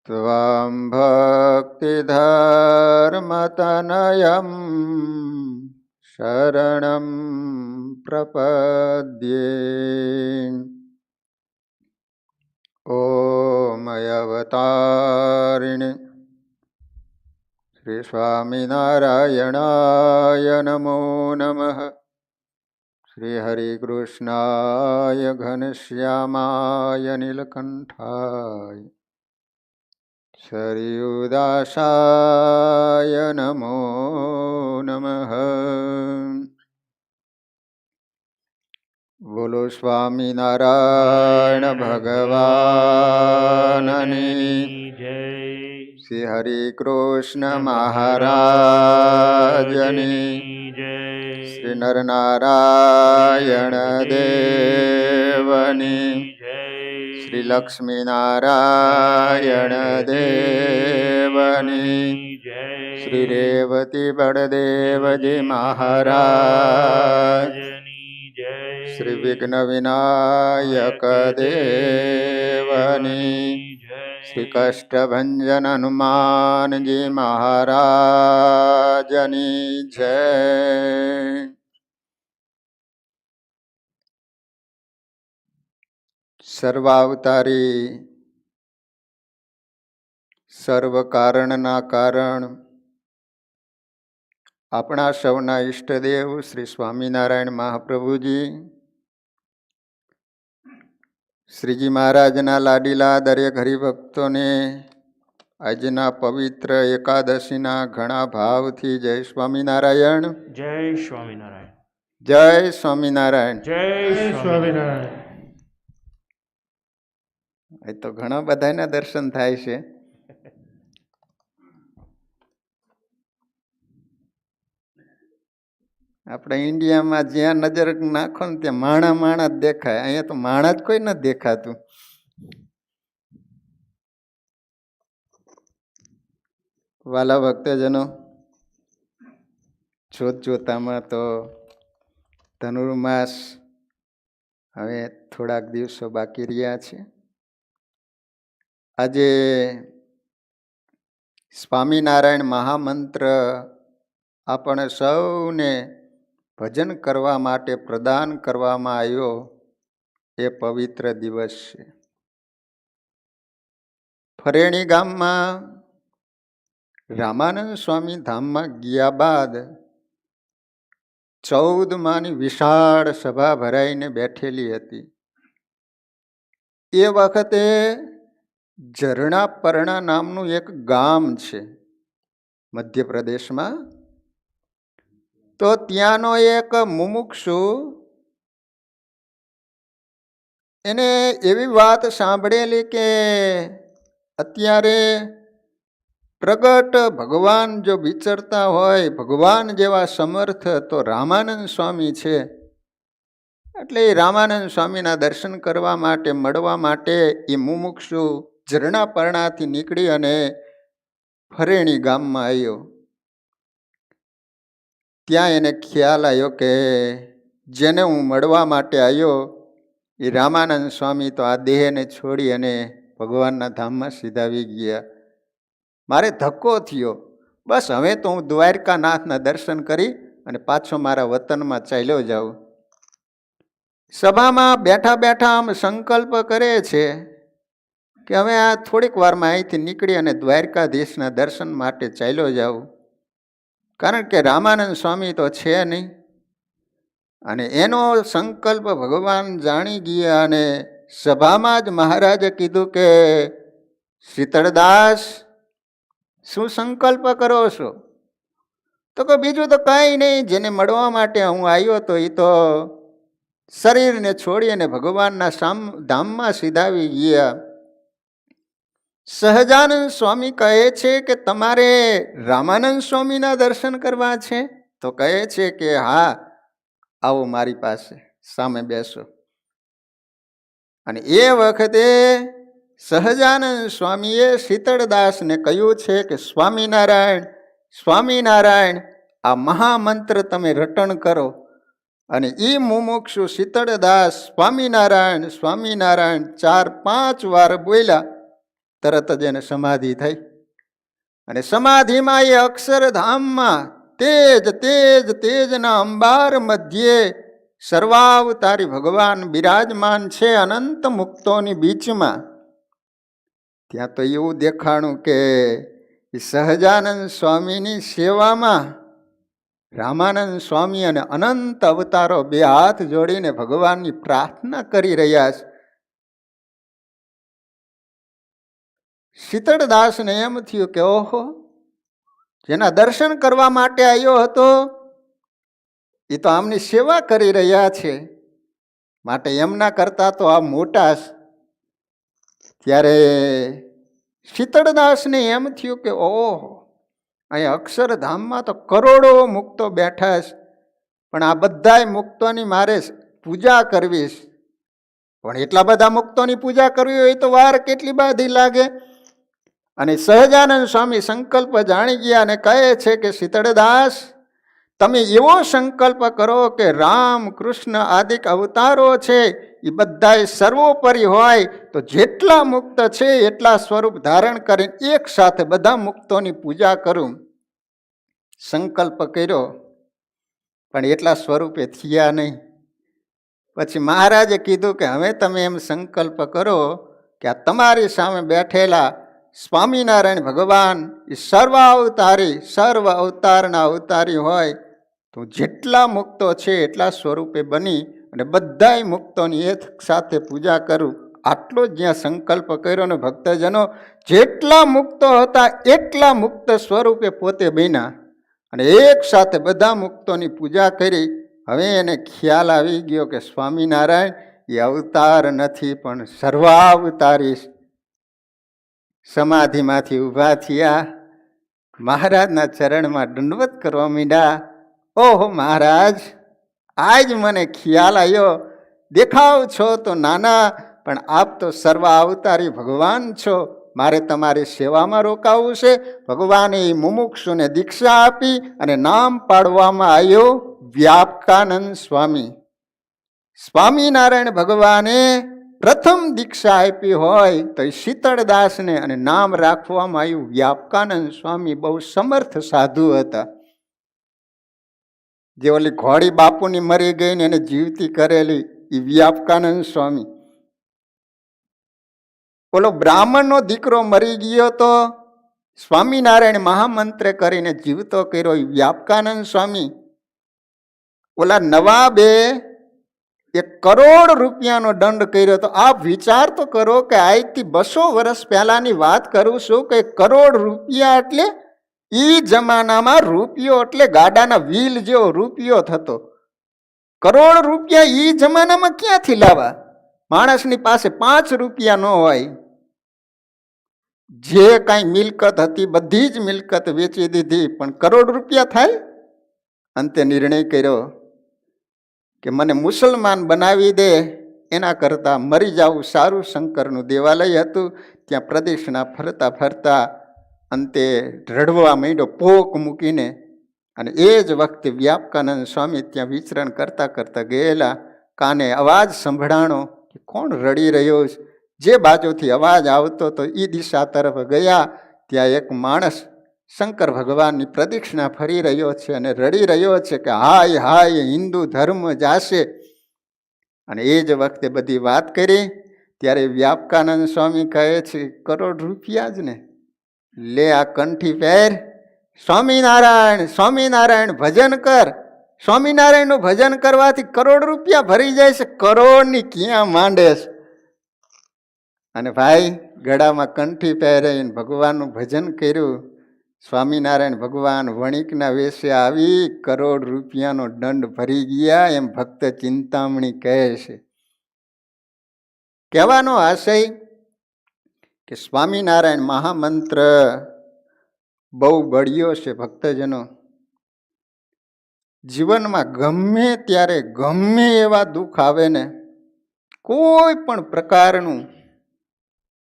त्वां भक्तिधर्मतनयं शरणं प्रपद्ये। ॐ अवतारिणे श्री स्वामिनारायणाय नमो नमः। श्री हरिकृष्णाय घनश्यामाय नीलकंठाय श्रीयुदासाय नमो नमः। बोलो स्वामिनारायण भगवाननी जय। श्री हरिकृष्ण महाराजनी जय। श्री नरनारायण देवनी जय। श्री लक्ष्मी नारायण देवनी जय। श्री रेवती बड़देव जी महाराज जय। श्री विघ्न विनायक देवनी श्री कष्टभंजन हनुमान जी महाराजनी जय। सर्वावतारी सर्व कारणना कारण अपना सौना इष्टदेव श्री स्वामीनारायण महाप्रभुजी श्रीजी महाराजना लाडीला दरेक हरिभक्तोने આજના પવિત્ર એકાદશીના ઘણા ભાવથી જય સ્વામિનારાયણ. જય સ્વામિનારાયણ. જય સ્વામિનારાયણ. જય સ્વામિનારાયણ. એ તો ઘણા બધાના દર્શન થાય છે. આપણે ઇન્ડિયામાં જ્યાં નજર નાખો ને ત્યાં માણા માણા જ દેખાય. અહીંયા તો માણા જ કોઈ નથી દેખાતું. વાલા ભક્તજનો, જોત જોતામાં તો ધનુર્માસ હવે થોડાક દિવસો બાકી રહ્યા છે. આજે સ્વામિનારાયણ મહામંત્ર આપણે સૌને ભજન કરવા માટે પ્રદાન કરવામાં આવ્યો એ પવિત્ર દિવસ છે. ફરેણી ગામમાં રામાનંદ સ્વામી ધામમાં ગયા બાદ 14 વિશાળ સભા ભરાઈને બેઠેલી હતી. એ વખતે ઝરણાપરણા નામનું એક ગામ છે મધ્યપ્રદેશમાં. તો ત્યાંનો એક મુમુક્ષુ એને એવી વાત સાંભળેલી કે અત્યારે પ્રગટ ભગવાન જો વિચરતા હોય, ભગવાન જેવા સમર્થ તો રામાનંદ સ્વામી છે. એટલે એ રામાનંદ સ્વામીના દર્શન કરવા માટે, મળવા માટે એ મુમુક્ષુ ઝરણાપરણાથી નીકળી અને ફરેણી ગામમાં આવ્યો. ત્યાં એને ખ્યાલ આવ્યો કે જેને હું મળવા માટે આવ્યો એ રામાનંદ સ્વામી તો આ દેહને છોડી અને ભગવાનના ધામમાં સીધાવી ગયા. મારે ધક્કો થયો. બસ હવે તો હું દ્વારકાનાથના દર્શન કરી અને પાછો મારા વતનમાં ચાલ્યો જાઉં. સભામાં બેઠા બેઠા આમ સંકલ્પ કરે છે કે હવે આ થોડીક વારમાં અહીંથી નીકળી અને દ્વારકાધીશના દર્શન માટે ચાલ્યો જાઉં. કારણ કે રામાનંદ સ્વામી તો છે નહીં. અને એનો સંકલ્પ ભગવાન જાણી ગયા અને સભામાં જ મહારાજે કીધું કે શીતળદાસ, શું સંકલ્પ કરો છો? તો કે બીજું તો કાંઈ નહીં, જેને મળવા માટે હું આવ્યો તો એ તો શરીરને છોડી અને ભગવાનના ધામમાં સીધાવી ગયા. સહજાનંદ સ્વામી કહે છે કે તમારે રામાનંદ સ્વામીના દર્શન કરવા છે? તો કહે છે કે હા, આવો મારી પાસે, સામે બેસો. અને એ વખતે સહજાનંદ સ્વામીએ શીતળદાસને કહ્યું છે કે સ્વામિનારાયણ, સ્વામિનારાયણ, આ મહામંત્ર તમે રટણ કરો. અને એ મુમુક્ષુ શીતળદાસ સ્વામિનારાયણ સ્વામિનારાયણ 4-5 વાર બોલ્યા. તરત જ એને સમાધિ થઈ અને સમાધિમાં એ અક્ષરધામમાં તેજ તેજ તેજના અંબાર મધ્યે સર્વાવતારી ભગવાન બિરાજમાન છે અનંત મુક્તોની બીચમાં. ત્યાં તો એવું દેખાણું કે સહજાનંદ સ્વામીની સેવામાં રામાનંદ સ્વામી અને અનંત અવતારો બે હાથ જોડીને ભગવાનની પ્રાર્થના કરી રહ્યા છે. શીતળદાસને એમ થયું કે ઓહો, જેના દર્શન કરવા માટે આવ્યો હતો એ તો આમની સેવા કરી રહ્યા છે, માટે એમના કરતા તો આ મોટા. ત્યારે શીતળદાસને એમ થયું કે ઓહો, અહીં અક્ષરધામમાં તો કરોડો મુક્તો બેઠા છે, પણ આ બધા મુક્તોની મારે પૂજા કરવી છે. પણ એટલા બધા મુક્તોની પૂજા કરવી હોય તો વાર કેટલી બધી લાગે. અને સહજાનંદ સ્વામી સંકલ્પ જાણી ગયા અને કહે છે કે શીતળદાસ, તમે એવો સંકલ્પ કરો કે રામ કૃષ્ણ આદિક અવતારો છે એ બધા સર્વોપરી હોય તો જેટલા મુક્ત છે એટલા સ્વરૂપ ધારણ કરીને એક સાથે બધા મુક્તોની પૂજા કરું. સંકલ્પ કર્યો, પણ એટલા સ્વરૂપે થયા નહીં. પછી મહારાજે કીધું કે હવે તમે એમ સંકલ્પ કરો કે આ તમારી સામે બેઠેલા સ્વામિનારાયણ ભગવાન એ સર્વ અવતારના અવતારી હોય તો જેટલા મુક્તો છે એટલા સ્વરૂપે બની અને બધાય મુક્તોની એક સાથે પૂજા કરું. આટલો જ જ્યાં સંકલ્પ કર્યો ને ભક્તજનો જેટલા મુક્તો હતા એટલા મુક્ત સ્વરૂપે પોતે બન્યા અને એક સાથે બધા મુક્તોની પૂજા કરી. હવે એને ખ્યાલ આવી ગયો કે સ્વામિનારાયણ એ અવતાર નથી પણ સર્વાવતારી. સમાધિમાંથી ઊભા થયા, મહારાજના ચરણમાં દંડવત કરવા માંડ્યા. ઓહો મહારાજ, આજ મને ખ્યાલ આવ્યો, દેખાવ છો તો નાના પણ આપ તો સર્વ અવતારી ભગવાન છો, મારે તમારી સેવામાં રોકાવું છે. ભગવાને મુમુક્ષુને દીક્ષા આપી અને નામ પાડવામાં આવ્યો વ્યાપકાનંદ સ્વામી. સ્વામિનારાયણ ભગવાને પ્રથમ દીક્ષા આપી હોય તો શીતળદાસને અને નામ રાખવામાં આવ્યું વ્યાપકાનંદ સ્વામી. બહુ સમર્થ સાધુ હતા. જે ઓલી ઘોડી બાપુની મરી ગઈ ને એને જીવતી કરેલી એ વ્યાપકાનંદ સ્વામી. ઓલો બ્રાહ્મણનો દીકરો મરી ગયો તો સ્વામિનારાયણ મહામંત્ર કરીને જીવતો કર્યો એ વ્યાપકાનંદ સ્વામી. ઓલા નવાબે 1 કરોડ રૂપિયાનો દંડ કર્યો. તો આપ વિચાર તો કરો કે આજથી 200 વર્ષ પહેલાની વાત કરું છું કે 1 કરોડ રૂપિયા એટલે ઈ જમાનામાં રૂપિયો એટલે ગાડાના વ્હીલ જેવો રૂપિયો થતો. કરોડ રૂપિયા ઈ જમાનામાં ક્યાંથી લાવવા? માણસની પાસે 5 રૂપિયા ન હોય. જે કાંઈ મિલકત હતી બધી જ મિલકત વેચી દીધી, પણ કરોડ રૂપિયા થાય. અંતે નિર્ણય કર્યો કે મને મુસલમાન બનાવી દે, એના કરતાં મરી જવું સારું. શંકરનું દેવાલય હતું, ત્યાં પ્રદક્ષિણા ફરતા ફરતા અંતે રડવા માંડ્યો પોક મૂકીને. અને એ જ વખતે વ્યાપકાનંદ સ્વામી ત્યાં વિચરણ કરતા કરતા ગયેલા. કાને અવાજ સંભળાણો કે કોણ રડી રહ્યો છે. જે બાજુથી અવાજ આવતો તો એ દિશા તરફ ગયા. ત્યાં એક માણસ શંકર ભગવાનની પ્રદક્ષિણા ફરી રહ્યો છે અને રડી રહ્યો છે કે હાય હાય હિન્દુ ધર્મ જાશે. અને એ જ વખતે બધી વાત કરી. ત્યારે વ્યાપકાનંદ સ્વામી કહે છે 1 કરોડ રૂપિયા જ ને, લે આ કંઠી પહેર, સ્વામિનારાયણ સ્વામિનારાયણ ભજન કર. સ્વામિનારાયણનું ભજન કરવાથી 1 કરોડ રૂપિયા ભરી જાય છે. કરોડની ક્યાં માંડે છે. અને ભાઈ ગળામાં કંઠી પહેરીને ભગવાનનું ભજન કર્યું. સ્વામિનારાયણ ભગવાન વણિકના વેશે આવી 1 કરોડ રૂપિયાનો દંડ ભરી ગયા, એમ ભક્ત ચિંતામણી કહે છે. કહેવાનો આશય કે સ્વામિનારાયણ મહામંત્ર બહુ બળ્યો છે. ભક્તજનો, જીવનમાં ગમે ત્યારે ગમે એવા દુઃખ આવે ને, કોઈ પણ પ્રકારનું,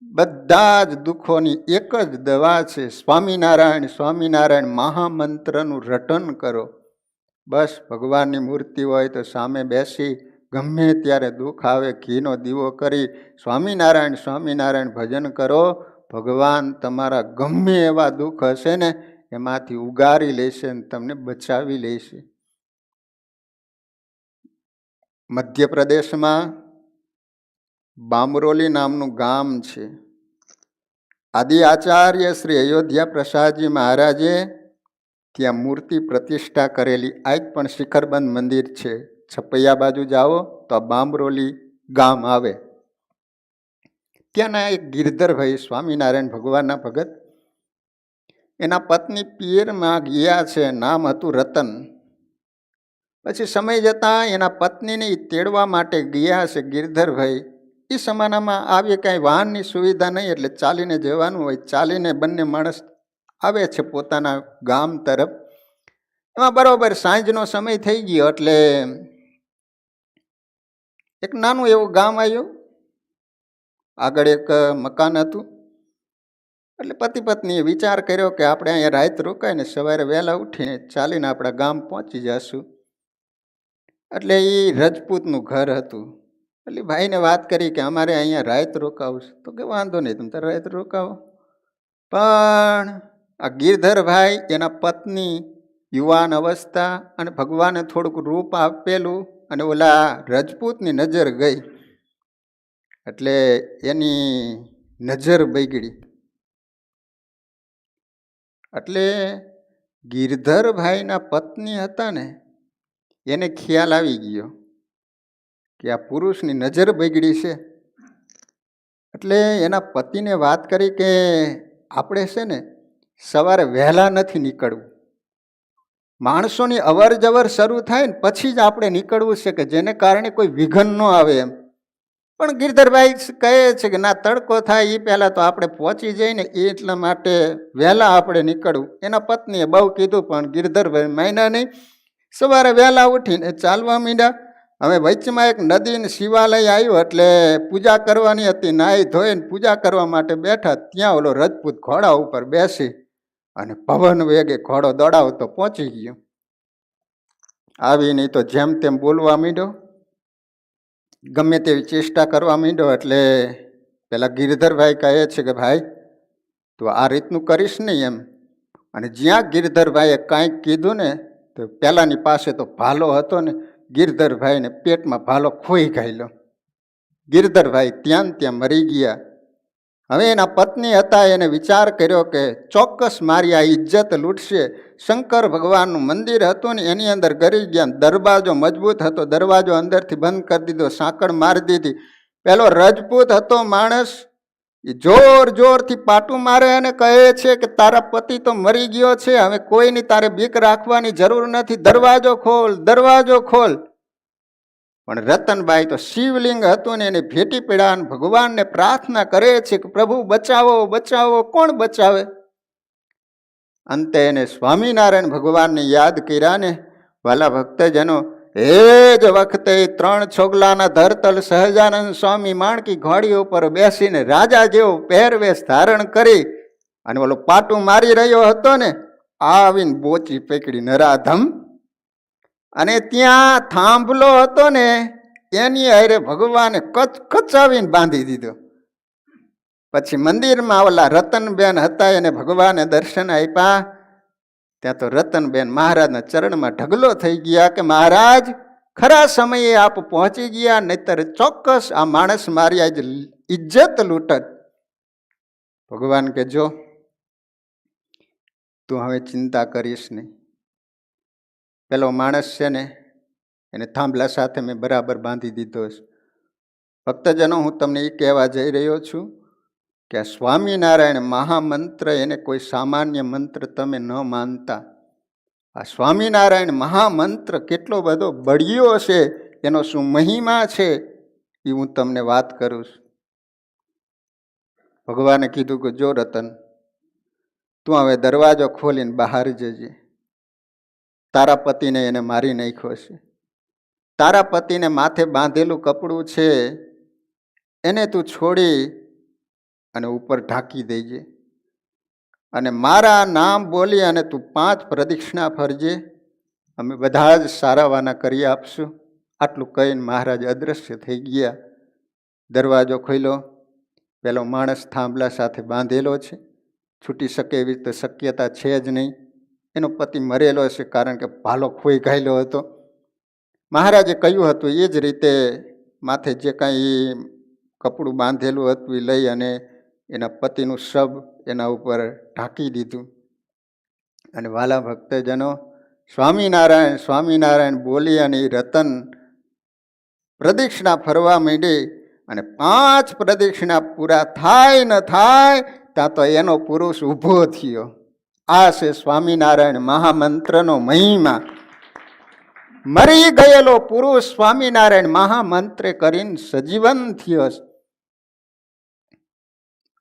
બધા જ દુઃખોની એક જ દવા છે સ્વામિનારાયણ સ્વામિનારાયણ મહામંત્રનું રટન કરો. બસ ભગવાનની મૂર્તિ હોય તો સામે બેસી ગમે ત્યારે દુઃખ આવે ઘીનો દીવો કરી સ્વામિનારાયણ સ્વામિનારાયણ ભજન કરો. ભગવાન તમારા ગમે એવા દુઃખ હશે ને એમાંથી ઉગારી લેશે અને તમને બચાવી લેશે. મધ્યપ્રદેશમાં બામરોલી નામનું ગામ છે. આદિ આચાર્ય શ્રી અયોધ્યા પ્રસાદજી મહારાજે ત્યાં મૂર્તિ પ્રતિષ્ઠા કરેલી. આજ પણ શિખરબંધ મંદિર છે. છપૈયા બાજુ જાઓ તો આ બામરોલી ગામ આવે. ત્યાંના એક ગિરધરભાઈ સ્વામિનારાયણ ભગવાનના ભગત, એના પત્ની પિયરમાં ગયા છે. નામ હતું રતન. પછી સમય જતાં એના પત્નીને તેડવા માટે ગયા છે ગિરધરભાઈ. એ જમાનામાં આવી કાંઈ વાહનની સુવિધા નહીં, એટલે ચાલીને જવાનું હોય. ચાલીને બંને માણસ આવે છે પોતાના ગામ તરફ. એમાં બરાબર સાંજનો સમય થઈ ગયો એટલે એક નાનું એવું ગામ આવ્યું. આગળ એક મકાન હતું. એટલે પતિ પત્નીએ વિચાર કર્યો કે આપણે અહીંયા રાત રોકાઈને સવારે વહેલા ઉઠીને ચાલીને આપણા ગામ પહોંચી જશું. એટલે એ રજપૂતનું ઘર હતું. એટલે ભાઈને વાત કરી કે અમારે અહીંયા રાત રોકાવું છે. તો કે વાંધો નહીં, તમે તારે રાત રોકાવો. પણ આ ગિરધરભાઈ, એના પત્ની યુવાન અવસ્થા, અને ભગવાને થોડુંક રૂપ આપેલું, અને ઓલા રજપૂતની નજર ગઈ એટલે એની નજર બગડી. એટલે ગિરધરભાઈના પત્ની હતા ને, એને ખ્યાલ આવી ગયો કે આ પુરુષની નજર બગડી છે. એટલે એના પતિને વાત કરી કે આપણે છે ને સવારે વહેલા નથી નીકળવું. માણસોની અવર જવર શરૂ થાય ને પછી જ આપણે નીકળવું છે, કે જેને કારણે કોઈ વિઘન ન આવે એમ. પણ ગિરધરભાઈ કહે છે કે ના, તડકો થાય એ પહેલાં તો આપણે પહોંચી જઈએ ને, એટલા માટે વહેલા આપણે નીકળવું. એના પત્નીએ બહુ કીધું પણ ગિરધરભાઈ માન્યા નહીં. સવારે વહેલા ઉઠીને ચાલવા માંડ્યા. હવે વચમાં એક નદીને શિવાલય આવ્યું એટલે પૂજા કરવાની હતી. નાહી ધોઈને પૂજા કરવા માટે બેઠા. ત્યાં ઓલો રજપૂત ઘોડા ઉપર બેસી અને પવન વેગે ઘોડો દોડાવતો પહોંચી ગયો. આવી નહીં તો જેમ તેમ બોલવા માંડ્યો, ગમે તેવી ચેષ્ટા કરવા માંડ્યો. એટલે પેલા ગિરધરભાઈ કહે છે કે ભાઈ તું આ રીતનું કરીશ નહીં એમ. અને જ્યાં ગિરધરભાઈએ કાંઈક કીધું ને, તો પેલાની પાસે તો ભાલો હતો ને, ગિરધરભાઈને પેટમાં ભાલો ખોઈ ગયેલો. ગિરધરભાઈ ત્યાં મરી ગયા. હવે એના પત્ની હતા, એને વિચાર કર્યો કે ચોક્કસ મારી આ ઇજ્જત લૂંટશે. શંકર ભગવાનનું મંદિર હતું ને એની અંદર ગરી ગયા. દરવાજો મજબૂત હતો, દરવાજો અંદરથી બંધ કરી દીધો, સાંકળ મારી દીધી. પેલો રજપૂત હતો માણસ, એ જોર જોરથી પાટું મારે અને કહે છે કે તારા પતિ તો મરી ગયો છે, હવે કોઈની તારે બીક રાખવાની જરૂર નથી, દરવાજો ખોલ, દરવાજો ખોલ. પણ રતનબાઈ તો શિવલિંગ હતું ને એને ભેટી પડ્યા, ભગવાનને પ્રાર્થના કરે છે કે પ્રભુ બચાવો, બચાવો. કોણ બચાવે? અંતે એને સ્વામિનારાયણ ભગવાનને યાદ કર્યા ને. વાલા ભક્તજનો, એ જ વખતે 3 છોગલાના ધરતલ સહજાનંદ સ્વામી માણકી ઘોડી ઉપર બેસીને રાજા જેવો પહેરવેશ ધારણ કરી અને ઓલો પાટું મારી રહ્યો હતો ને, આવીને બોચી પકડી નરાધમ. અને ત્યાં થાંભલો હતો ને, એની હારે ભગવાને કચાવીને બાંધી દીધો. પછી મંદિરમાં ઓલા રતનબેન હતા, એને ભગવાને દર્શન આપ્યા. ત્યાં તો રતનબેન મહારાજના ચરણમાં ઢગલો થઈ ગયા કે મહારાજ, ખરા સમયે આપ પહોંચી ગયા, નહીતર ચોક્કસ આ માણસ મારી આજ ઇજ્જત લૂંટત. ભગવાન કે જો તું હવે ચિંતા કરીશ નહીં. પેલો માણસ છે ને, એને થાંભલા સાથે મેં બરાબર બાંધી દીધો છે. ભક્તજનો, હું તમને એ કહેવા જઈ રહ્યો છું કે આ સ્વામિનારાયણ મહામંત્ર એને કોઈ સામાન્ય મંત્ર તમે ન માનતા. આ સ્વામિનારાયણ મહામંત્ર કેટલો બધો બળ્યો છે, એનો શું મહિમા છે એ હું તમને વાત કરું છું. ભગવાને કીધું કે જો રતન, તું હવે દરવાજો ખોલીને બહાર જજે. તારા પતિને એને મારી નાખ્યો છે. તારા પતિને માથે બાંધેલું કપડું છે એને તું છોડી અને ઉપર ઢાંકી દેજે. અને મારા નામ બોલી અને તું 5 પ્રદક્ષિણા ફરજે. અમે બધા જ સારાવાના કરી આપશું. આટલું કહીને મહારાજ અદ્રશ્ય થઈ ગયા. દરવાજો ખોલ્યો. પેલો માણસ થાંભલા સાથે બાંધેલો છે, છૂટી શકે એવી તો શક્યતા છે જ નહીં. એનો પતિ મરેલો છે, કારણ કે ભાલો ખોઈ ગયેલો હતો. મહારાજે કહ્યું હતું એ જ રીતે માથે જે કાંઈ કપડું બાંધેલું હતું એ લઈ અને એના પતિનું શબ એના ઉપર ઢાંકી દીધું. અને વાલા ભક્તજનો, સ્વામિનારાયણ સ્વામિનારાયણ બોલી અને એ રતન પ્રદક્ષિણા ફરવા માંડી. અને 5 પ્રદક્ષિણા પૂરા થાય ન થાય ત્યાં તો એનો પુરુષ ઊભો થયો. આ છે સ્વામિનારાયણ મહામંત્રનો મહિમા. મરી ગયેલો પુરુષ સ્વામિનારાયણ મહામંત્રે કરીને સજીવન થયો.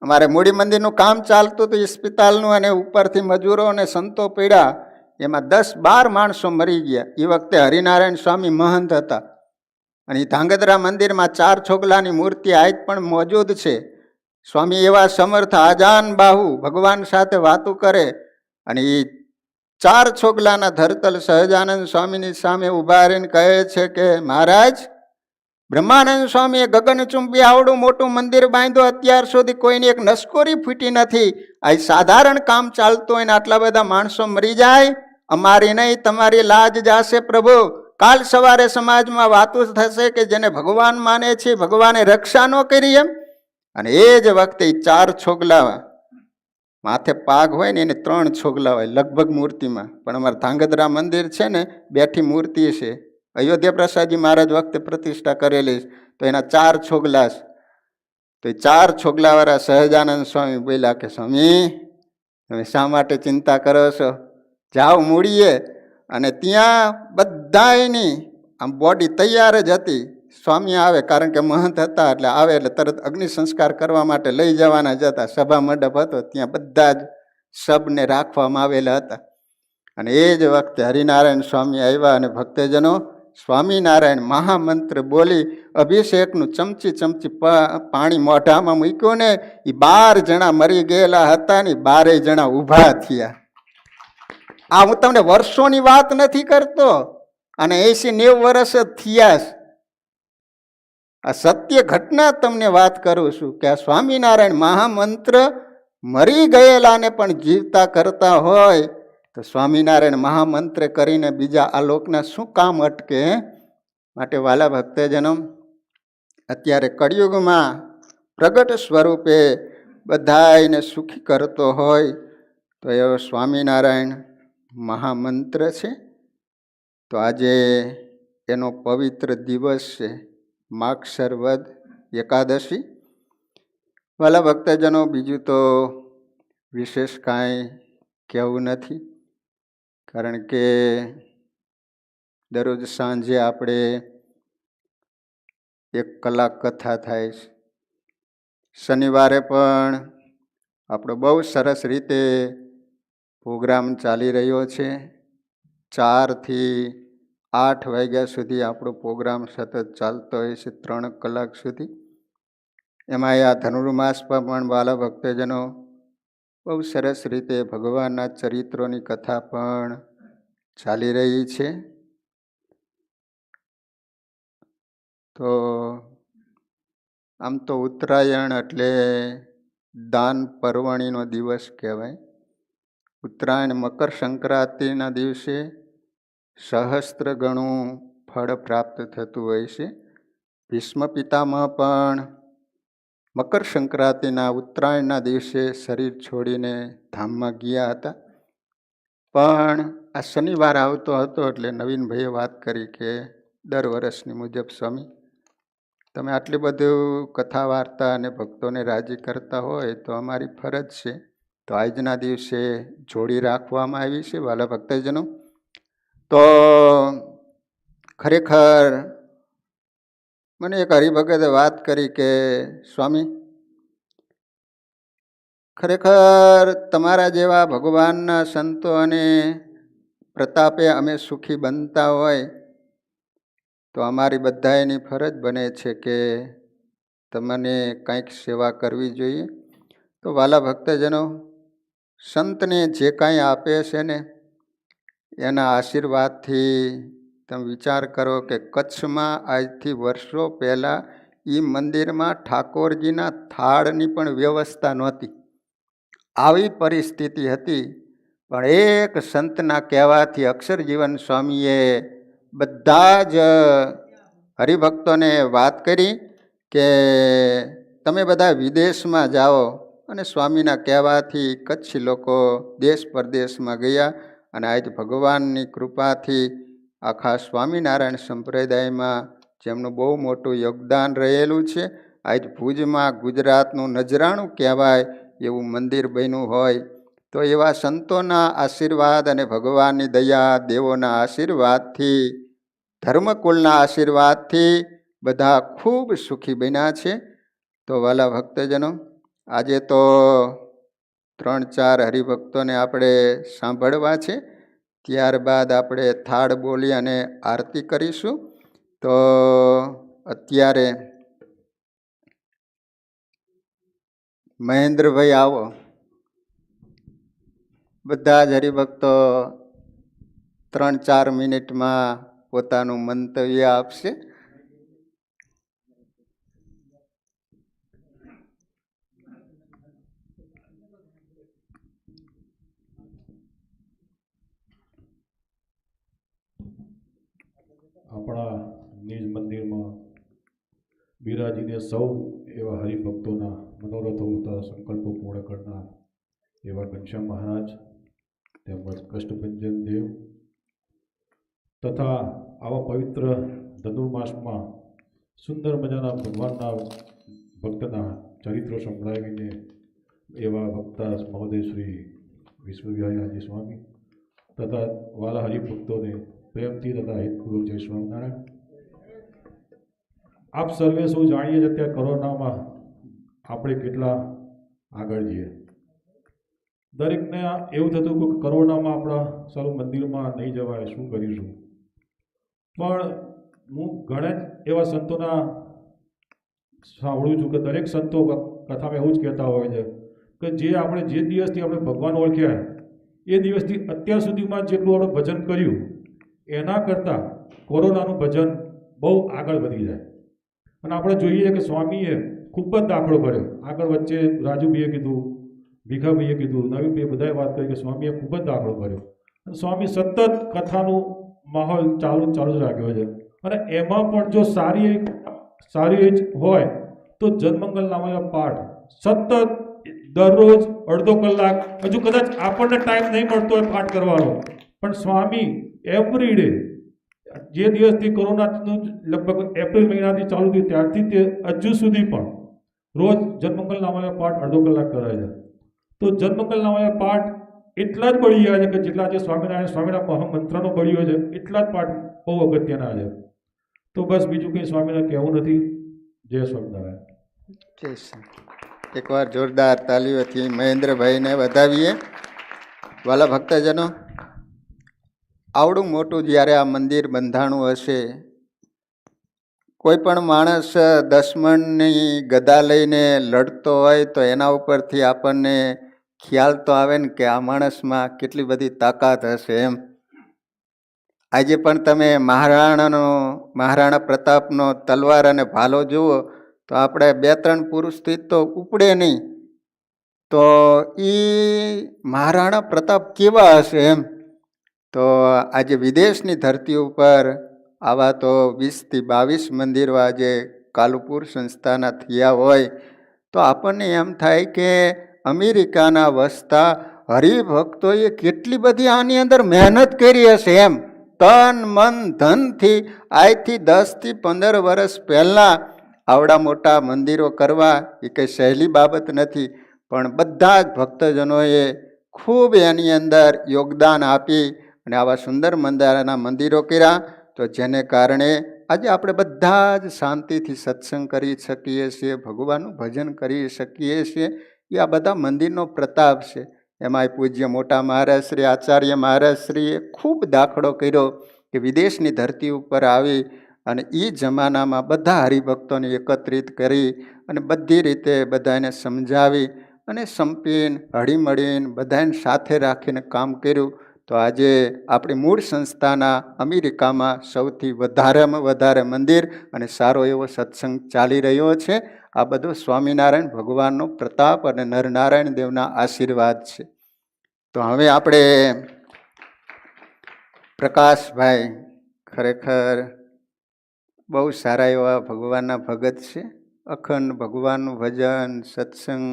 અમારે મૂડી મંદિરનું કામ ચાલતું હતું, ઇસ્પિતાલનું, અને ઉપરથી મજૂરો અને સંતો પડ્યા. એમાં 10-12 માણસો મરી ગયા. એ વખતે હરિનારાયણ સ્વામી મહંત હતા. અને એ ધાંગધ્રા મંદિરમાં 4 છોગલાની મૂર્તિ આજ પણ મોજૂદ છે. સ્વામી એવા સમર્થ, આજાન બાહુ, ભગવાન સાથે વાતો કરે. અને એ 4 છોગલાના ધરતલ સહજાનંદ સ્વામીની સામે ઉભા રહીને કહે છે કે મહારાજ, બ્રહ્માનંદ સ્વામીએ ગગનચુંબી આવડું મોટું મંદિર બાંધ્યું, અત્યાર સુધી કોઈની એક નસકોરી ફૂટી નથી. આ સાધારણ કામ ચાલતું હોય ને આટલા બધા માણસો મરી જાય, અમારી નહીં તમારી લાજ જાશે પ્રભુ. કાલ સવારે સમાજમાં વાતો થશે કે જેને ભગવાન માને છે ભગવાને રક્ષા ન કરી એમ. અને એ જ વખતે 4 છોગલા, માથે પાઘ હોય ને એને 3 છોગલા હોય લગભગ મૂર્તિમાં. પણ અમારા ધાંગધ્રા મંદિર છે ને, બેઠી મૂર્તિ છે. અયોધ્યા પ્રસાદજી મહારાજ વખતે પ્રતિષ્ઠા કરેલી, તો એના 4 છોગલા છે. તો એ 4 છોગલાવાળા સહજાનંદ સ્વામી બોલ્યા કે સ્વામી, તમે શા માટે ચિંતા કરો છો? જાઓ મૂડીએ. અને ત્યાં બધાની આમ બોડી તૈયાર જ હતી. સ્વામી આવે, કારણ કે મહંત હતા, એટલે આવે એટલે તરત અગ્નિ સંસ્કાર કરવા માટે લઈ જવાના જ હતા. સભા મંડપ હતો, ત્યાં બધા જ શબને રાખવામાં આવેલા હતા. અને એ જ વખતે હરિનારાયણ સ્વામી આવ્યા અને ભક્તજનો સ્વામિનારાયણ મહામંત્ર બોલી અભિષેકનું ચમચી પાણી મોઢામાં મૂક્યું ને એ 12 જણા મરી ગયેલા હતા ને 12 જણા ઊભા થયા. આ હું તમને વર્ષોની વાત નથી કરતો, અને 80-90 વર્ષ જ થયા. આ સત્ય ઘટના તમને વાત કરું છું કે આ સ્વામિનારાયણ મહામંત્ર મરી ગયેલાને પણ જીવતા કરતા હોય તો સ્વામિનારાયણ મહામંત્ર કરીને બીજા આ લોકના શું કામ અટકે? માટે વાલા ભક્તજનો, અત્યારે કળિયુગમાં પ્રગટ સ્વરૂપે બધાને સુખી કરતો હોય તો એવો સ્વામિનારાયણ મહામંત્ર છે. તો આજે એનો પવિત્ર દિવસ છે, માગશર વદ એકાદશી. વાલા ભક્તજનો, બીજું તો વિશેષ કાંઈ કહેવું નથી, કારણ કે દરરોજ સાંજે આપણે 1 કલાક કથા થાય છે. શનિવારે પણ આપણો બહુ સરસ રીતે પ્રોગ્રામ ચાલી રહ્યો છે. 4 થી 8 વાગ્યા સુધી આપણો પ્રોગ્રામ સતત ચાલતો હોય છે, 3 કલાક સુધી. એમાં આ ધનુર્માસમાં પણ વાલા ભક્તજનો બહુ સરસ રીતે ભગવાનના ચરિત્રોની કથા પણ ચાલી રહી છે. તો આમ તો ઉત્તરાયણ એટલે દાન પર્વણીનો દિવસ કહેવાય. ઉત્તરાયણ મકર સંક્રાંતિના દિવસે સહસ્ત્ર ગણું ફળ પ્રાપ્ત થતું હોય છે. ભીષ્મ પિતામહ પણ મકર સંક્રાંતિના ઉત્તરાયણના દિવસે શરીર છોડીને ધામમાં ગયા હતા. પણ આ શનિવાર આવતો હતો એટલે નવીનભાઈએ વાત કરી કે દર વર્ષની મુજબ સ્વામી, તમે આટલી બધું કથા વાર્તા અને ભક્તોને રાજી કરતા હોય તો અમારી ફરજ છે. તો આજના દિવસે જોડી રાખવામાં આવી છે. વાલા ભક્તજનો, તો ખરેખર મને એક હરિભગતે વાત કરી કે સ્વામી, ખરેખર તમારા જેવા ભગવાનના સંતો અને પ્રતાપે અમે સુખી બનતા હોય તો અમારી બધાની ફરજ બને છે કે તમને કંઈક સેવા કરવી જોઈએ. તો વાલા ભક્તજનો, સંતને જે કાંઈ આપે છે ને એના આશીર્વાદથી તમે વિચાર કરો કે કચ્છમાં આજથી વર્ષો પહેલાં એ મંદિરમાં ઠાકોરજીના થાળની પણ વ્યવસ્થા નહોતી. આવી પરિસ્થિતિ હતી. પણ એક સંતના કહેવાથી અક્ષરજીવન સ્વામીએ બધા જ હરિભક્તોને વાત કરી કે તમે બધા વિદેશમાં જાઓ, અને સ્વામીના કહેવાથી કચ્છી લોકો દેશ પરદેશમાં ગયા, અને આજ ભગવાનની કૃપાથી આખા સ્વામિનારાયણ સંપ્રદાયમાં જેમનું બહુ મોટું યોગદાન રહેલું છે. આજ ભુજમાં ગુજરાતનું નજરાણું કહેવાય એવું મંદિર બન્યું હોય, તો એવા સંતોના આશીર્વાદ અને ભગવાનની દયા, દેવોના આશીર્વાદથી, ધર્મકુળના આશીર્વાદથી બધા ખૂબ સુખી બન્યા છે. તો વાલા ભક્તજનો, આજે તો 3-4 હરિભક્તોને આપણે સાંભળવા છે. ત્યારબાદ આપણે થાળ બોલી અને આરતી કરીશું. તો અત્યારે મહેન્દ્રભાઈ આવો. બધા જ હરિભક્તો 3-4 મિનિટમાં પોતાનું મંતવ્ય આપશે. આપણા નિજ મંદિરમાં બિરાજીને સૌ એવા હરિભક્તોના મનોરથો તથા સંકલ્પો પૂર્ણ કરનાર એવા ઘનશ્યામ મહારાજ તેમજ કષ્ટભંજન દેવ તથા આવા પવિત્ર ધનુર્માસમાં સુંદર મજાના ભગવાનના ભક્તના ચરિત્રો સંભળાવીને એવા વક્તા મહોદય શ્રી વિશ્વવિહારી સ્વામી તથા વાલા હરિભક્તોને પ્રેમથી તથા હિતપૂર્વક જય સ્વામિનારાયણ. આપ સર્વે સૌ જાણીએ છીએ અત્યારે કોરોનામાં આપણે કેટલા આગળ છીએ. દરેકને એવું થતું કે કોરોનામાં આપણા સારું મંદિરમાં નહીં જવાય, શું કરીશું. પણ હું ઘણા જ એવા સંતોના સાંભળું છું કે દરેક સંતો કથામાં એવું જ કહેતા હોય છે કે જે આપણે જે દિવસથી આપણે ભગવાન ઓળખ્યા એ દિવસથી અત્યાર સુધીમાં જેટલું આપણે ભજન કર્યું એના કરતાં કોરોનાનું ભજન બહુ આગળ વધી જાય. અને આપણે જોઈએ કે સ્વામીએ ખૂબ જ દાખલો કર્યો. આગળ વચ્ચે રાજુભાઈએ કીધું, ભીખાભાઈએ કીધું, નવીનભાઈએ બધાએ વાત કરી કે સ્વામીએ ખૂબ જ દાખલો કર્યો. અને સ્વામી સતત કથાનું માહોલ ચાલુ જ રાખ્યો છે. અને એમાં પણ જો સારી જ હોય તો જનમંગલ નામનો પાઠ સતત દરરોજ અડધો કલાક, હજુ કદાચ આપણને ટાઈમ નહીં મળતો હોય પાઠ કરવાનો, પણ સ્વામી એવરી ડે જે દિવસથી કોરોનાનું લગભગ એપ્રિલ મહિનાથી ચાલુ થયું ત્યારથી તે હજુ સુધી પણ રોજ જનમંગલ નામનો પાઠ અડધો કલાક કરે છે. તો જનમંગલ નામનો પાઠ એટલા જ બળી ગયા છે કે જેટલા જે સ્વામીના મહામંત્રનો બળ્યો છે એટલા જ પાઠ બહુ અગત્યના છે. તો બસ બીજું કંઈ સ્વામીને કહેવું નથી. જય સ્વામિનારાયણ. જય શ્રી. એકવાર જોરદાર તાલીઓથી મહેન્દ્રભાઈને વધાવીએ. વાલા ભક્તજનો, આવડું મોટું જ્યારે આ મંદિર બંધાણું હશે, કોઈ પણ માણસ 10 મણની ગદા લઈને લડતો હોય તો એના ઉપરથી આપણને ખ્યાલ તો આવે ને કે આ માણસમાં કેટલી બધી તાકાત હશે એમ. આજે પણ તમે મહારાણા પ્રતાપનો તલવાર અને ભાલો જુઓ તો આપણે 2-3 પુરુષથી તો ઉપડે નહીં. તો એ મહારાણા પ્રતાપ કેવા હશે એમ. તો આજે વિદેશની ધરતી ઉપર આવા તો 20 થી 22 મંદિરો આજે કાલુપુર સંસ્થાના થયા હોય તો આપણને એમ થાય કે અમેરિકાના વસતા હરિભક્તોએ કેટલી બધી આની અંદર મહેનત કરી હશે એમ. તન મન ધનથી આજથી 10 થી 15 વર્ષ પહેલાં આવડા મોટા મંદિરો કરવા એ કંઈ સહેલી બાબત નથી. પણ બધા જ ભક્તજનોએ ખૂબ એની અંદર યોગદાન આપી અને આવા સુંદર મંદારના મંદિરો કર્યા. તો જેને કારણે આજે આપણે બધા જ શાંતિથી સત્સંગ કરી શકીએ છીએ, ભગવાનનું ભજન કરી શકીએ છીએ. એ આ બધા મંદિરનો પ્રતાપ છે. એમાંય પૂજ્ય મોટા મહારાજશ્રી આચાર્ય મહારાજશ્રીએ ખૂબ દાખલો કર્યો કે વિદેશની ધરતી ઉપર આવી અને એ જમાનામાં બધા હરિભક્તોને એકત્રિત કરી અને બધી રીતે બધાને સમજાવી અને સંપીને હળીમળીને બધાને સાથે રાખીને કામ કર્યું. તો આજે આપણી મૂળ સંસ્થાના અમેરિકામાં સૌથી વધારેમાં વધારે મંદિર અને સારો એવો સત્સંગ ચાલી રહ્યો છે. આ બધો સ્વામિનારાયણ ભગવાનનો પ્રતાપ અને નરનારાયણ દેવના આશીર્વાદ છે. તો હવે આપણે પ્રકાશભાઈ ખરેખર બહુ સારા એવા ભગવાનના ભગત છે. અખંડ ભગવાનનું ભજન સત્સંગ,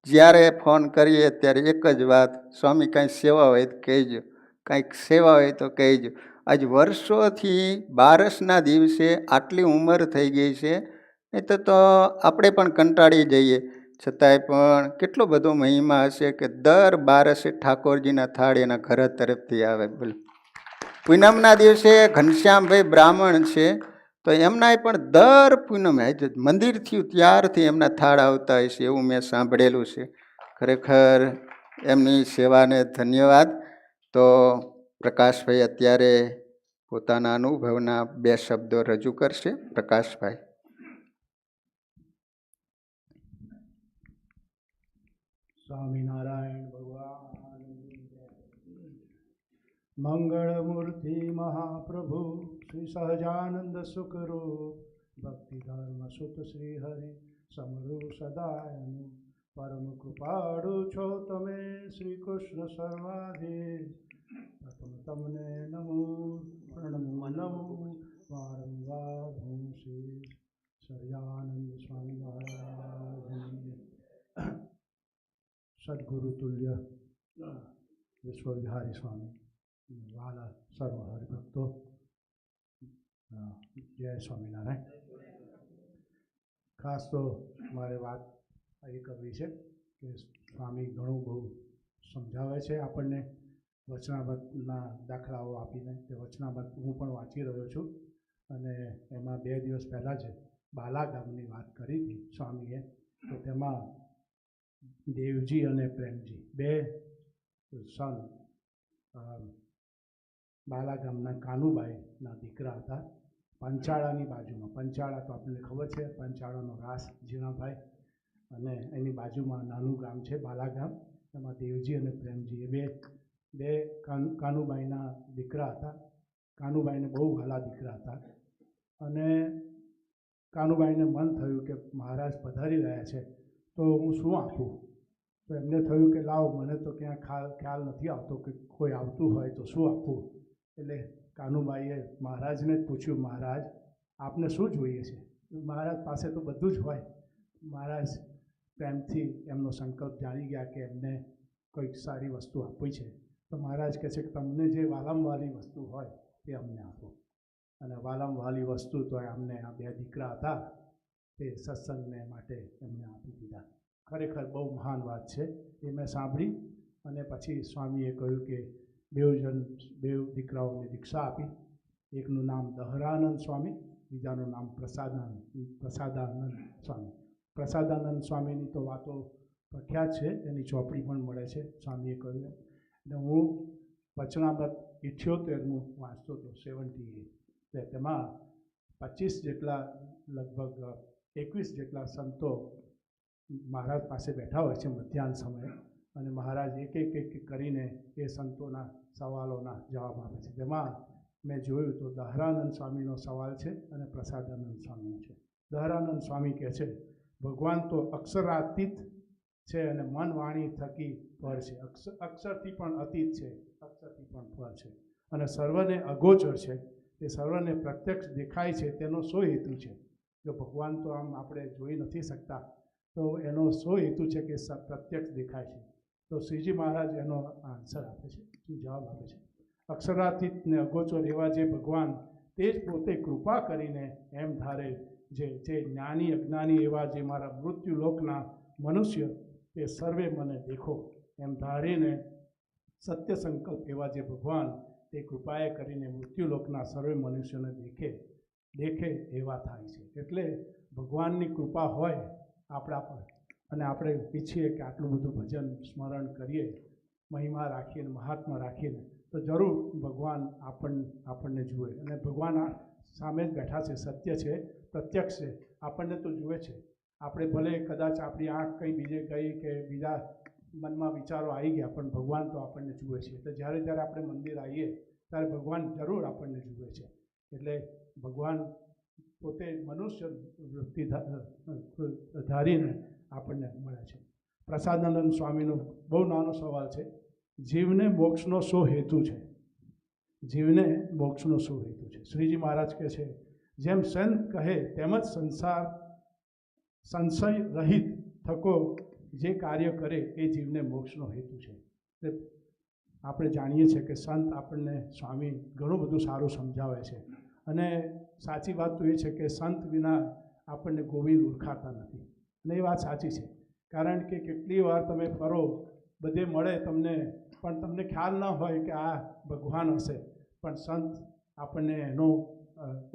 જ્યારે ફોન કરીએ ત્યારે એક જ વાત, સ્વામી કાંઈ સેવા હોય તો કહેજો, કાંઈક સેવા હોય તો કહેજો. આજ વર્ષોથી બારસના દિવસે આટલી ઉંમર થઈ ગઈ છે, નહીં તો આપણે પણ કંટાળી જઈએ, છતાંય પણ કેટલો બધો મહિમા હશે કે દર બારસે ઠાકોરજીના થાળ એના ઘર તરફથી આવે. બોલો, પૂનમના દિવસે ઘનશ્યામભાઈ બ્રાહ્મણ છે, તો એમનાય પણ દર પૂનમે મંદિર થયું ત્યારથી એમના થાળ આવતા હોય છે, એવું મેં સાંભળેલું છે. ખરેખર એમની સેવાને ધન્યવાદ. તો પ્રકાશભાઈ અત્યારે પોતાના અનુભવના 2 શબ્દો રજૂ કરશે. પ્રકાશભાઈ. સ્વામિનારાયણ ભગવાન મંગળ મૂર્તિ મહાપ્રભુ શ્રી સહજાનંદ સુખરૂપ ભક્તિ ધર્મ સુત શ્રી હરિ સમરૂ સદાયનું પરમ કૃપાળુ છો તમે શ્રી કૃષ્ણ સર્વાધીશ. પ્રથમ તમને નમો પ્રણમો નમો વારંવાર હું શ્રી સહજાનંદ સ્વામી મહારાજ સદગુરુ તુલ્ય વિશ્વવિહારી સ્વામી વાલા સર્વ હરિભક્તો, જય સ્વામિનારાયણ. ખાસ તો મારે વાત એ કરવી છે કે સ્વામી ઘણું બહુ સમજાવે છે આપણને વચનામૃતના દાખલાઓ આપીને. તે વચનામૃત હું પણ વાંચી રહ્યો છું અને એમાં 2 દિવસ પહેલાં જ બાલા ગામની વાત કરી હતી સ્વામીએ. તો તેમાં દેવજી અને પ્રેમજી 2 સન બાલા ગામના કાનુબાઈના દીકરા હતા. પંચાળાની બાજુમાં, પંચાળા તો આપણને ખબર છે, પંચાળાનો રાસ ઝીણાભાઈ, અને એની બાજુમાં નાનું ગામ છે બાલા ગામ. એમાં દેવજી અને પ્રેમજી એ બે કાનુબાઈના દીકરા હતા. કાનુબાઈને બહુ વાલા દીકરા હતા અને કાનુબાઈને મન થયું કે મહારાજ પધારી રહ્યા છે તો હું શું આપું. તો એમને થયું કે લાવ, મને તો ક્યાં ખ્યાલ નથી આવતો કે કોઈ આવતું હોય તો શું આપવું. એટલે કાનુબાઈએ મહારાજને જ પૂછ્યું, મહારાજ આપને શું જોઈએ છે. મહારાજ પાસે તો બધું જ હોય. મહારાજ પ્રેમથી એમનો સંકલ્પ જાણી ગયા કે એમને કોઈક સારી વસ્તુ આપવી છે. તો મહારાજ કહે છે કે તમને જે વાલામવાલી વસ્તુ હોય તે અમને આપો. અને વાલામવાલી વસ્તુ તો અમને આ 2 દીકરા હતા તે સત્સંગને માટે એમને આપી દીધા. ખરેખર બહુ મહાન વાત છે. એ મેં સાંભળી અને પછી સ્વામીએ કહ્યું કે 2 દીકરાઓને દીક્ષા આપી. એકનું નામ દહરાનંદ સ્વામી, બીજાનું નામ પ્રસાદાનંદ સ્વામી. પ્રસાદાનંદ સ્વામીની તો વાતો પ્રખ્યાત છે, એની ચોપડી પણ મળે છે. સ્વામીએ કહ્યું એટલે હું વચનામૃત 78મું વાંચતો હતો, 78. તેમાં 25 જેટલા, લગભગ 21 જેટલા સંતો મહારાજ પાસે બેઠા હોય છે મધ્યાહન સમયે, અને મહારાજ એક કરીને એ સંતોના સવાલોના જવાબ આપે છે. જેમાં મેં જોયું તો દહરાનંદ સ્વામીનો સવાલ છે અને પ્રસાદાનંદ સ્વામીનો છે. દહરાનંદ સ્વામી કહે છે ભગવાન તો અક્ષરાતીત છે અને મન વાણી થકી પર છે. અક્ષરથી પણ અતીત છે, અક્ષરથી પણ પર છે અને સર્વને અગોચર છે. તે સર્વને પ્રત્યક્ષ દેખાય છે. તેનો શું હેતુ છે. જો ભગવાન તો આમ આપણે જોઈ નથી શકતા, તો એનો શું હેતુ છે કે પ્રત્યક્ષ દેખાય છે. તો શ્રીજી મહારાજ એનો આન્સર આપે છે, જવાબ આપે છે. અક્ષરાતીત ને અગોચર એવા જે ભગવાન, તે જ પોતે કૃપા કરીને એમ ધારે જે જ્ઞાની અજ્ઞાની એવા જે મારા મૃત્યુલોકના મનુષ્ય, તે સર્વે મને દેખો એમ ધારીને સત્ય સંકલ્પ એવા જે ભગવાન, તે કૃપાએ કરીને મૃત્યુલોકના સર્વે મનુષ્યોને દેખે એવા થાય છે. એટલે ભગવાનની કૃપા હોય આપણા પર અને આપણે ઈચ્છીએ કે આટલું બધું ભજન સ્મરણ કરીએ, મહિમા રાખીને, મહાત્મા રાખીને, તો જરૂર ભગવાન આપણને જુએ. અને ભગવાન સામે જ બેઠા છે, સત્ય છે, પ્રત્યક્ષ છે, આપણને તો જુએ છે. આપણે ભલે કદાચ આપણી આંખ કંઈ બીજે ગઈ કે બીજા મનમાં વિચારો આવી ગયા, પણ ભગવાન તો આપણને જુએ છે. એટલે જ્યારે જ્યારે આપણે મંદિર આવીએ ત્યારે ભગવાન જરૂર આપણને જુએ છે. એટલે ભગવાન પોતે મનુષ્ય વૃત્તિ ધારીને આપણને મળે છે. પ્રસાદાનંદ સ્વામીનો બહુ નાનો સવાલ છે. જીવને મોક્ષનો શું હેતુ છે? જીવને મોક્ષનો શું હેતુ છે? શ્રીજી મહારાજ કહે છે, જેમ સંત કહે તેમ જ સંશય રહિત થકો જે કાર્ય કરે એ જીવને મોક્ષનો હેતુ છે. એટલે આપણે જાણીએ છીએ કે સંત આપણને સ્વામી ઘણું બધું સારું સમજાવે છે. અને સાચી વાત તો એ છે કે સંત વિના આપણને ગોવિંદ ઓળખાતા નથી. અને એ વાત સાચી છે. કારણ કે કેટલી વાર તમે ફરો, બધે મળે તમને, પણ તમને ખ્યાલ ન હોય કે આ ભગવાન હશે, પણ સંત આપણને એનું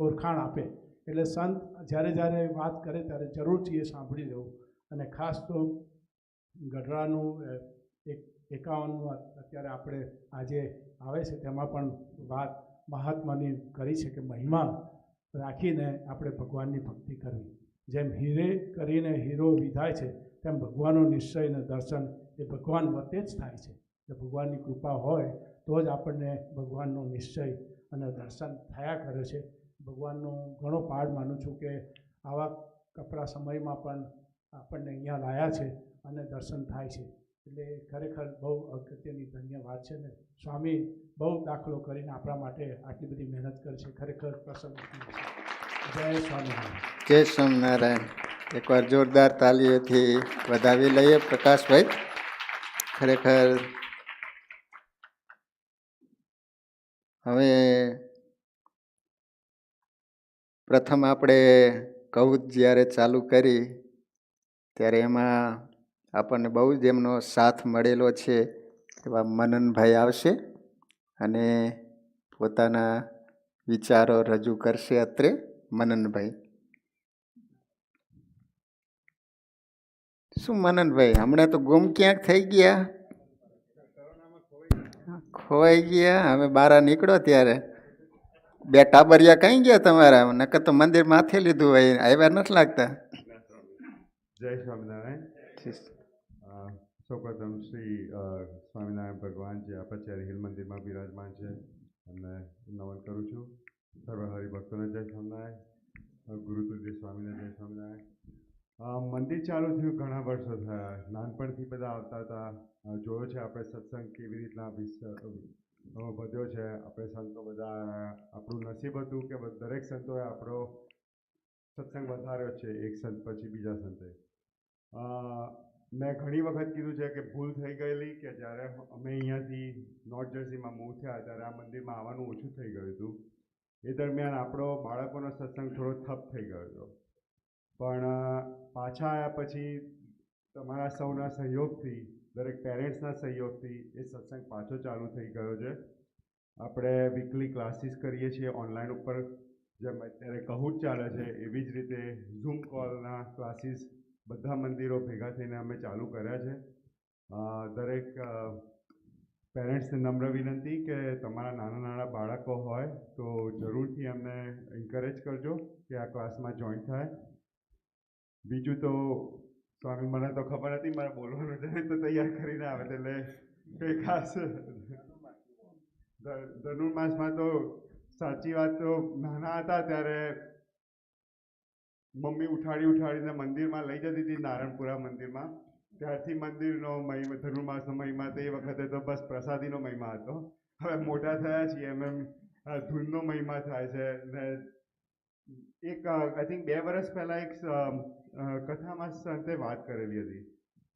ઓળખાણ આપે. એટલે સંત જ્યારે જ્યારે વાત કરે ત્યારે જરૂરથી એ સાંભળી લેવું. અને ખાસ તો ગઢડાનું 51 અત્યારે આપણે આજે આવે છે તેમાં પણ વાત મહાત્માની કરી છે કે મહિમા રાખીને આપણે ભગવાનની ભક્તિ કરવી. જેમ હીરે કરીને હીરો વિધાય છે, તેમ ભગવાનનો નિશ્ચય અને દર્શન એ ભગવાન વતે જ થાય છે. એટલે ભગવાનની કૃપા હોય તો જ આપણને ભગવાનનો નિશ્ચય અને દર્શન થયા કરે છે. ભગવાનનો ઘણો પાડ માનું છું કે આવા કપરા સમયમાં પણ આપણને અહીંયા લાયા છે અને દર્શન થાય છે. એટલે ખરેખર બહુ અગત્યની ધન્ય વાત છે. ને સ્વામી બહુ દાખલો કરીને આપણા માટે આટલી બધી મહેનત કરે છે. ખરેખર પ્રસન્ન છે. જય સ્વામિનારાયણ. જય સ્વામિનારાયણ. એકવાર જોરદાર તાલીઓથી વધાવી લઈએ પ્રકાશભાઈ. ખરેખર હવે પ્રથમ આપણે કૌત જ્યારે ચાલુ કરી ત્યારે એમાં આપણને બહુ જ એમનો સાથ મળેલો છે એવા મનનભાઈ આવશે અને પોતાના વિચારો રજૂ કરશે. અત્રે મનનભાઈ. શું મનનભાઈ, હમણાં તો ગુમ ક્યાંક થઈ ગયા, ખોવાઈ ગયા. હવે બહાર નીકળો ત્યારે બે ટાબરિયા કઈ ગયા તમારા? નકર તો મંદિર માથે લીધું હોય, આવ્યા નથી લાગતા. જય સ્વામિનારાયણ. સૌપ્રથમ શ્રી સ્વામિનારાયણ ભગવાન જે આપણા ચારે હિલ મંદિરમાં બિરાજમાન છે એમને નમન કરું છું. સર્વ હરિભક્તોને જય સ્વામિનારાયણ. ગુરુ તુલજી સ્વામીને જય સ્વામિનારાયણ. મંદિર ચાલુ થયું ઘણા વર્ષો થયા. નાનપણથી બધા આવતા હતા. જોયો છે આપણે સત્સંગ કેવી રીતના વધ્યો છે. આપણે સંતો બધા, આપણું નસીબ હતું કે દરેક સંતોએ આપણો સત્સંગ વધાર્યો છે, એક સંત પછી બીજા સંતે. મેં ઘણી વખત કીધું છે કે ભૂલ થઈ ગયેલી કે જ્યારે અમે અહીંયાથી નોર્થ જર્સીમાં મૂવ થયા ત્યારે આ મંદિરમાં આવવાનું ઓછું થઈ ગયું હતું. એ દરમિયાન આપણો બાળકોનો સત્સંગ થોડો ઠપ થઈ ગયો હતો. પણ પાછા આવ્યા પછી તમારા સૌના સહયોગથી, દરેક પેરેન્ટ્સના સહયોગથી એ સત્સંગ પાછો ચાલુ થઈ ગયો છે. આપણે વીકલી ક્લાસીસ કરીએ છીએ ઓનલાઈન ઉપર. જેમ અત્યારે કહું જ ચાલે છે એવી જ રીતે ઝૂમ કોલના ક્લાસીસ બધા મંદિરો ભેગા થઈને અમે ચાલુ કર્યા છે. દરેક પેરેન્ટ્સને નમ્ર વિનંતી કે તમારા નાના નાના બાળકો હોય તો જરૂરથી અમને એન્કરેજ કરજો કે આ ક્લાસમાં જોઈન થાય. બીજું તો સ્વામી, મને તો ખબર હતી મારે બોલવાનું છે તો તૈયાર કરીને આવે એટલે કંઈ ખાસ ધનુર્માસમાં તો સાચી વાત તો નાના હતા ત્યારે મમ્મી ઉઠાડીને મંદિરમાં લઈ જતી હતી, નારણપુરા મંદિરમાં. ત્યારથી મંદિરનો મહિમા, ધનુર્માસનો મહિમા તો એ વખતે તો બસ પ્રસાદીનો મહિમા હતો. હવે મોટા થયા છીએ એમ ધૂનનો મહિમા થાય છે. ને એક આઈ થિંક 2 વર્ષ પહેલાં એક કથામાં સંતે વાત કરેલી હતી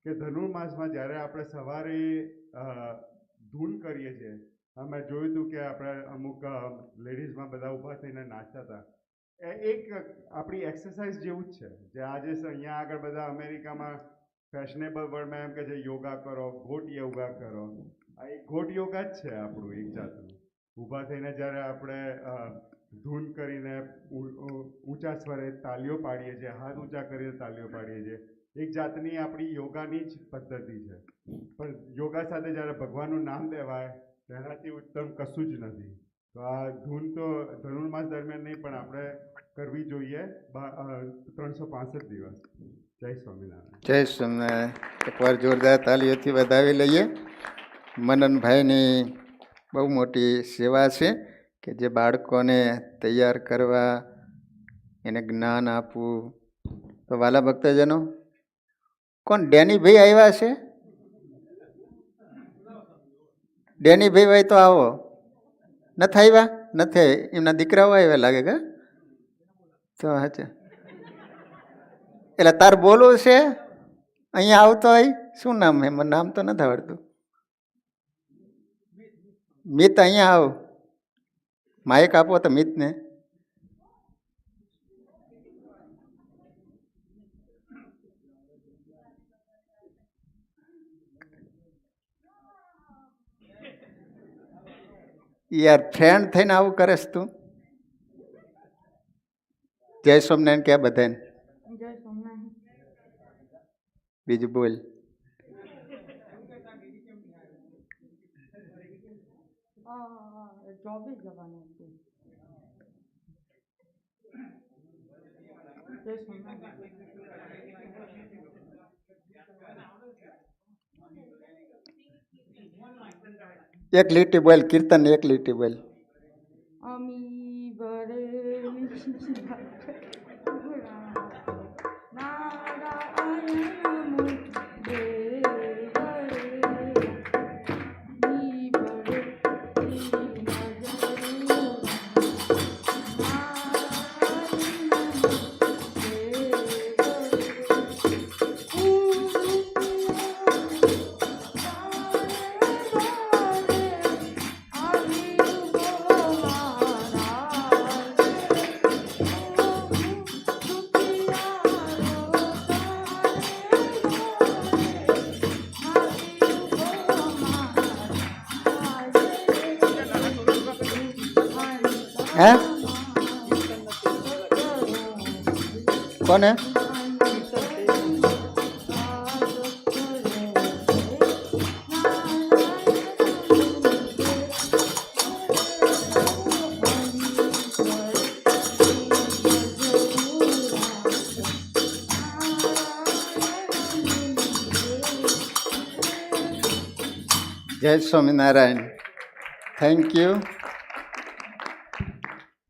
કે ધનુર્માસમાં જ્યારે આપણે સવારે ધૂન કરીએ છીએ, મેં જોયું હતું કે આપણે અમુક લેડીઝમાં બધા ઊભા થઈને નાચતા હતા. એક આપણી એક્સરસાઇઝ જેવું જ છે. જે આજે અહીંયા આગળ બધા અમેરિકામાં ફેશનેબલ વર્લ્ડમાં એમ કે છે યોગા કરો, ગોટ યોગા કરો. આ એક ગોટ યોગા જ છે આપણું એક જાતનું. ઊભા થઈને જ્યારે આપણે ધૂન કરીને ઊંચા સ્વરે તાલીઓ પાડીએ છીએ, હાથ ઊંચા કરીને તાલીઓ પાડીએ છીએ, એક જાતની આપણી યોગાની જ પદ્ધતિ છે. પણ યોગા સાથે જ્યારે ભગવાનનું નામ લેવાય તેનાથી ઉત્તમ કશું જ નથી. તો આ ધૂન તો ધનુર્માસ દરમિયાન નહીં પણ આપણે કરવી જોઈએ 365 દિવસ. જય સ્વામિનારાયણ. જય સ્વામિનારાયણ. એકવાર જોરદાર તાલીઓથી વધાવી લઈએ. મનનભાઈની બહુ મોટી સેવા છે કે જે બાળકોને તૈયાર કરવા, એને જ્ઞાન આપવું. તો વાલા ભક્તજનો, કોણ ડેનીભાઈ આવ્યા છે? ડેનીભાઈ હોય તો આવો. નથી આવ્યા? નથી, એમના દીકરાઓ આવ્યા લાગે કે? તો હાચે. એટલે તાર બોલવું છે અહીંયા આવતો હોય? શું નામ હે? મને નામ તો નથી આવડતું. મિત, અહીંયા આવ. માઇક આપો તો મિતને. યાર ફ્રેન્ડ થઈને આવું કરેશ તું? જય સોમનારાયણ ક્યાં બધાને? જય સોમનાથ. બીજું બોલ. જોબે જવાનું હતું. જય સોમનાથ. એક લીટી બોલ, કીર્તન એક લીટી બોલ. અમી બરે નારાયણ મુદ્દે હે કોને? જય સ્વામિનારાયણ. Thank you.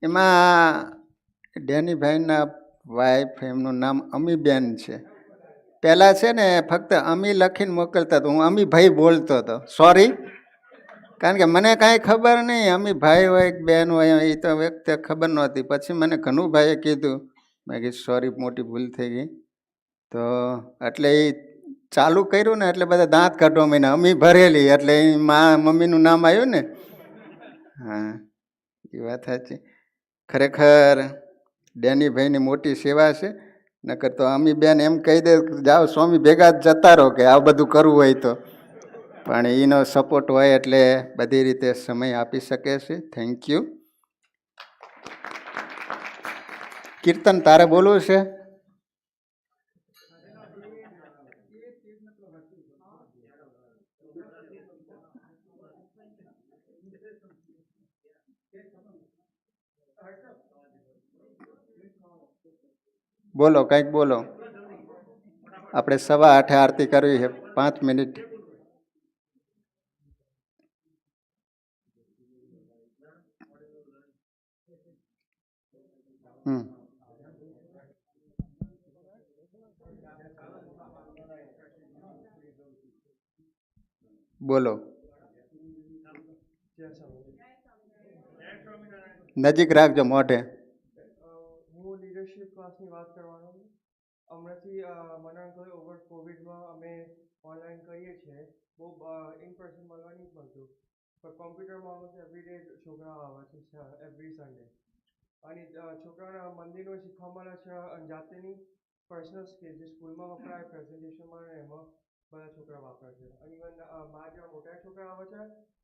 એમાં ડેનીભાઈના વાઈફ, એમનું નામ અમીબેન છે. પહેલાં છે ને ફક્ત અમી લખીને મોકલતા હતો, હું અમીભાઈ બોલતો હતો. સોરી, કારણ કે મને કાંઈ ખબર નહીં અમીભાઈ હોય કે બેન હોય એ તો વ્યક્તિ ખબર નહોતી. પછી મને ઘનુભાઈએ કીધું, મેં કીધું સોરી, મોટી ભૂલ થઈ ગઈ. તો એટલે એ ચાલુ કર્યું ને એટલે બધા દાંત કાઢવા માંડ્યા. અમી ભરેલી એટલે એ મમ્મીનું નામ આવ્યું ને. હા, એ વાત સાચી. ખરેખર ડેનીભાઈની મોટી સેવા છે. નકર તો અમી બેન એમ કહી દે જાઓ સ્વામી ભેગા જ જતા રહો કે આ બધું કરવું હોય તો. પણ એનો સપોર્ટ હોય એટલે બધી રીતે સમય આપી શકે છે. Thank you. કીર્તન તારે બોલવું છે? બોલો, કંઈક બોલો. આપણે 8:15 આરતી કરવી છે. 5 મિનિટ. બોલો. નજીક રાખજો મોઢે. હું લીડરશિપ ક્લાસની વાત કરવાનો છું. હમણાંથી મને કહ્યું ઓવર કોવિડમાં અમે ઓનલાઈન કરીએ છીએ. બહુ ઇન પર્સન મળવા નહીં મળતું, પણ કોમ્પ્યુટરમાં ઓલમોસ્ટ એવરીડે છોકરાઓ આવે છે, એવરી સન્ડે. અને છોકરાઓને મંદિરનું શીખવા મળે છે અને જાતેની પર્સનલ સ્કિલ જે સ્કૂલમાં વપરાય પ્રેઝન્ટેશનમાં એમાં બધા છોકરા વાપરે છે. અને ઇવન મારા જેવા મોટા છોકરા આવે છે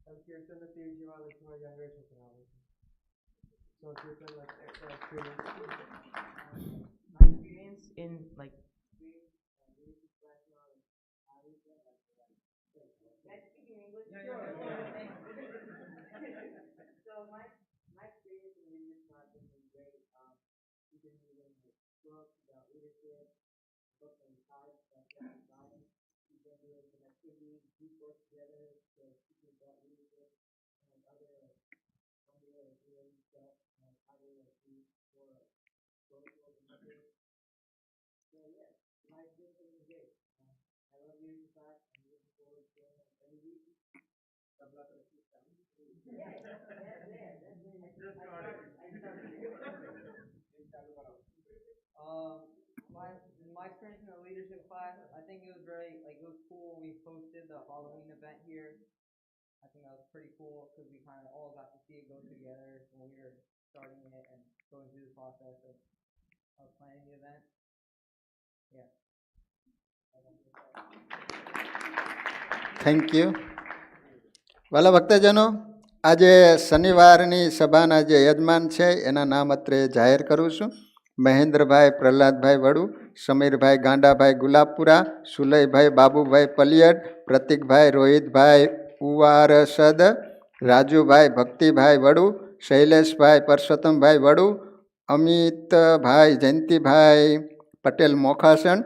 અને કીર્તન તેજ જેવા યંગર છોકરા આવે છે. So Kirtan, like extra experience. My experience in like so my experience in leadership class has been great. We've been using like books about leadership, book and cards that you have design. We've been doing some activities, group work together to teach about leadership and other one way of doing stuff and how to do for social and others. So yeah, life is really great. I love Leadership Class. I'm looking forward to showing up every week. I'm not gonna keep them. Yeah, that's it. My experience in the leadership class, I think it was very, like, it was cool when we hosted the Halloween event here. I think that was pretty cool because we kind of all got to see it go together when we were starting it and going through the process of planning the event. Yeah. Thank you. વાલા ભક્તજનો, આજે શનિવારની સભાના જે યજમાન છે એના નામ અત્રે જાહેર કરું છું. મહેન્દ્રભાઈ પ્રહલાદભાઈ વડુ, સમીરભાઈ ગાંડાભાઈ ગુલાબપુરા, સુલયભાઈ બાબુભાઈ પલિયડ, પ્રતિકભાઈ રોહિતભાઈ ઉવારસદ, રાજુભાઈ ભક્તિભાઈ વડુ, શૈલેષભાઈ પરસોત્તમભાઈ વડુ, અમિતભાઈ જયંતિભાઈ પટેલ મોખાસણ,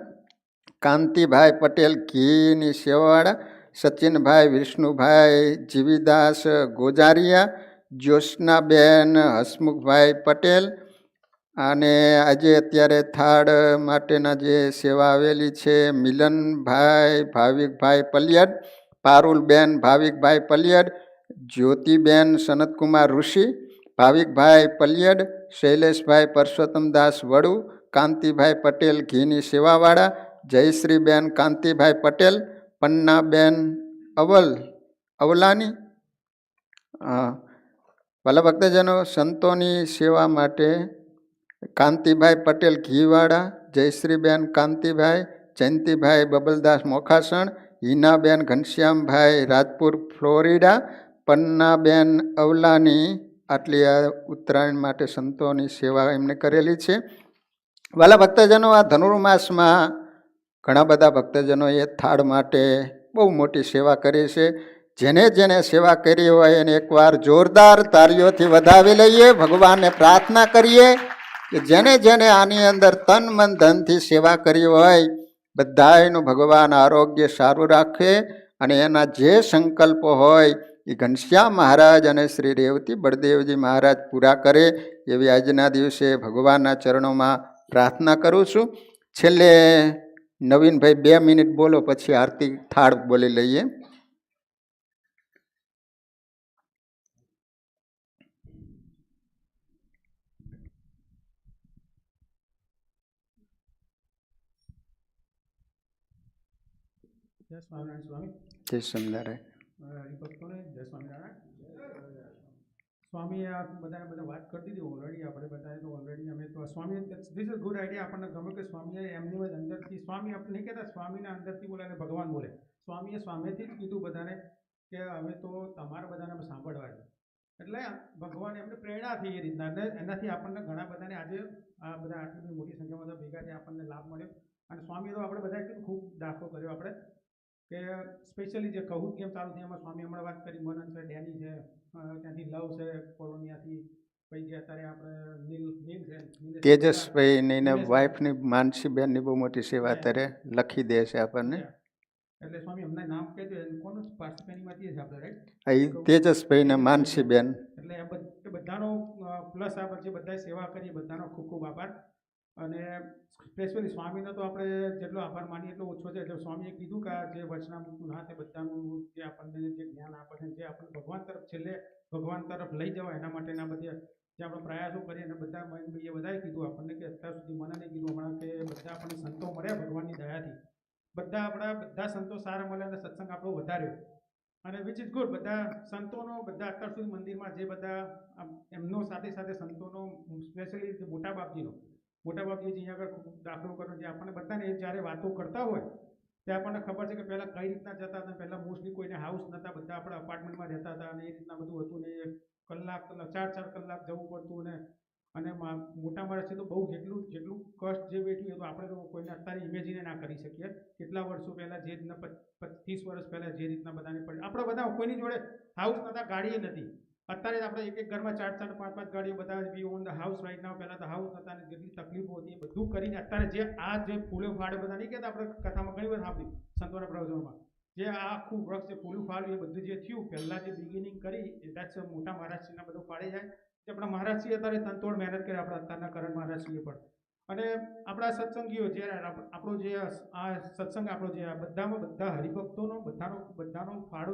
કાંતિભાઈ પટેલ ઘીની સેવાવાળા, સચિનભાઈ વિષ્ણુભાઈ જીવીદાસ ગોજારિયા, જ્યોત્સનાબેન હસમુખભાઈ પટેલ, અને આજે અત્યારે થાળ માટેના જે સેવા આવેલી છે મિલનભાઈ ભાવિકભાઈ પલિયડ, પારુલબેન ભાવિકભાઈ પલિયડ, જ્યોતિબેન સનતકુમાર ઋષિ, ભાવિકભાઈ પલિયડ, શૈલેષભાઈ પરસોત્તમદાસ વડુ, કાંતિભાઈ પટેલ ઘીની સેવાવાળા, જયશ્રીબેન કાંતિભાઈ પટેલ, પન્નાબેન અવલાની. ભલા ભક્તજનો, સંતોની સેવા માટે કાંતિભાઈ પટેલ ઘીવાળા, જયશ્રીબેન કાંતિભાઈ, જયંતિભાઈ બબલદાસ મોખાસણ, હિનાબેન ઘનશ્યામભાઈ રાજપુર ફ્લોરિડા, પન્નાબેન અવલાની. આટલી આ ઉત્તરાયણ માટે સંતોની સેવા એમને કરેલી છે. વાલા ભક્તજનો, આ ધનુર્માસમાં ઘણા બધા ભક્તજનોએ થાળ માટે બહુ મોટી સેવા કરી છે. જેને જેને સેવા કરી હોય એને એકવાર જોરદાર તાળીઓથી વધાવી લઈએ, ભગવાનને પ્રાર્થના કરીએ કે જેને જેને આની અંદર તન મન ધનથી સેવા કરી હોય બધાયનું ભગવાન આરોગ્ય સારું રાખે અને એના જે સંકલ્પો હોય એ ઘનશ્યામ મહારાજ અને શ્રી રેવતી બળદેવજી મહારાજ પૂરા કરે એવી આજના દિવસે ભગવાનના ચરણોમાં પ્રાર્થના કરું છું. છેલ્લે નવીનભાઈ 2 મિનિટ બોલો, પછી આરતી થાળ બોલી લઈએ. જય સ્વામિનારાયણ સ્વામી. જય સ્વામિનારાયણ. હરિભક્તોને જય સ્વામિનારાયણ. સ્વામીએ આ બધા વાત કરી દીધી ઓલરેડી. આપણે બધાએ તો ઓલરેડી અમે તો સ્વામી ધીસ ઇઝ ગુડ આઈડિયા. આપણને ગમે કે સ્વામીએ એમની અંદરથી, સ્વામી આપણે નહીં કહેતા સ્વામીના અંદરથી બોલે અને ભગવાન બોલે. સ્વામીએ સ્વામીથી જ કીધું બધાને કે હવે તો તમારા બધાને અમે સાંભળવા છે. એટલે ભગવાન એમને પ્રેરણા થઈ એ રીતના, અને એનાથી આપણને ઘણા બધાને આજે આ બધા આટલી બધી મોટી સંખ્યામાં બધા ભેગા થયા, આપણને લાભ મળ્યો. અને સ્વામીએ તો આપણે બધાએ કીધું ખૂબ દાખલો કર્યો આપણે કે સ્પેશિયલી જે કહું ગેમ ચાલુ થઈ એમાં સ્વામી હમણાં વાત કરી, મનન છે, ડેની છે, ત્યાંથી લવ છે કોલોનિયાથી, પછી જે અત્યારે આપણે નીલ છે, તેજસભાઈ ને વાઇફની માનસીબેનની બહુ મોટી સેવા અત્યારે લખી દે છે આપણને. એટલે સ્વામી એમના નામ કહેજો, કોનું પાર્ટિસિપેન્ટમાંથી છે આપણે, રાઈટ? તેજસભાઈ ને માનસીબેન. એટલે એ બધાનો પ્લસ આ જે બધાએ સેવા કરી બધાનો ખૂબ ખૂબ આભાર. અને સ્પેશિયલી સ્વામીનો તો આપણે જેટલો આભાર માનીએ એટલો ઓછો છે. એટલે સ્વામીએ કીધું કે આ જે વચનામૃતનું ના તે બધાનું જે આપણને જે જ્ઞાન આપે છે, જે આપણને ભગવાન તરફ છેલ્લે ભગવાન તરફ લઈ જવાય એના માટેના બધે જે આપણે પ્રયાસો કરીએ અને બધા મહેનભાઈએ બધાએ કીધું આપણને કે અત્યાર સુધી મને નહીં કીધું હમણાં કે બધા આપણને સંતો મળ્યા ભગવાનની દયાથી. બધા સંતો સારા મળ્યા અને સત્સંગ આપણો વધાર્યો. અને વિચ ઇઝ ગુડ. બધા સંતોનો બધા અત્યાર સુધી મંદિરમાં જે બધા એમનો સાથે સાથે સંતોનો સ્પેશિયલી મોટા બાપજીનો અહીંયા આગળ દાખલો કર્યો, જે આપણને બધાને જ્યારે વાતો કરતા હોય તે આપણને ખબર છે કે પહેલાં કઈ રીતના જતા હતા. પહેલાં મોસ્ટલી કોઈને હાઉસ નહોતા, બધા આપણે અપાર્ટમેન્ટમાં રહેતા હતા અને એ રીતના બધું હતું ને 4 કલાક જવું પડતું અને મોટા માણસથી તો બહુ જેટલું કષ્ટ જે વેઠ્યું એ તો આપણે તો કોઈને અત્યારે ઇમેજિન ના કરી શકીએ. કેટલા વર્ષો પહેલાં જે રીતના 30 વર્ષ પહેલાં જે રીતના બધાને પડે, આપણે બધા કોઈની જોડે હાઉસ નહોતા, ગાડી નથી. અત્યારે આપણે એક ઘરમાં 4-4 5-5 ગાડીઓ બધા we on the house right now. પહેલાં તો હાઉસ હતા ને જેટલી તકલીફો હતી એ બધું કરીને અત્યારે જે ફૂલો ફાડે બધા નહીં કહેતા આપણે કથામાં ઘણી વાર સાંભળી સંતોના પ્રવચનોમાં જે આ આખું વૃક્ષ જે ફૂલું ફાડ્યું એ બધું જે થયું પહેલાં જે બિગિનિંગ કરી એ મોટા મહારાજશ્રીના બધું ફાડે જાય જે આપણા મહારાજશ્રી અત્યારે તનતોડ મહેનત કરે આપણા અત્યારના કરંટ મહારાજશ્રીએ પણ. અને આપણા સત્સંગીઓ જે આપણો જે આ સત્સંગ આપણો જે બધામાં બધા હરિભક્તોનો બધાનો ફાળો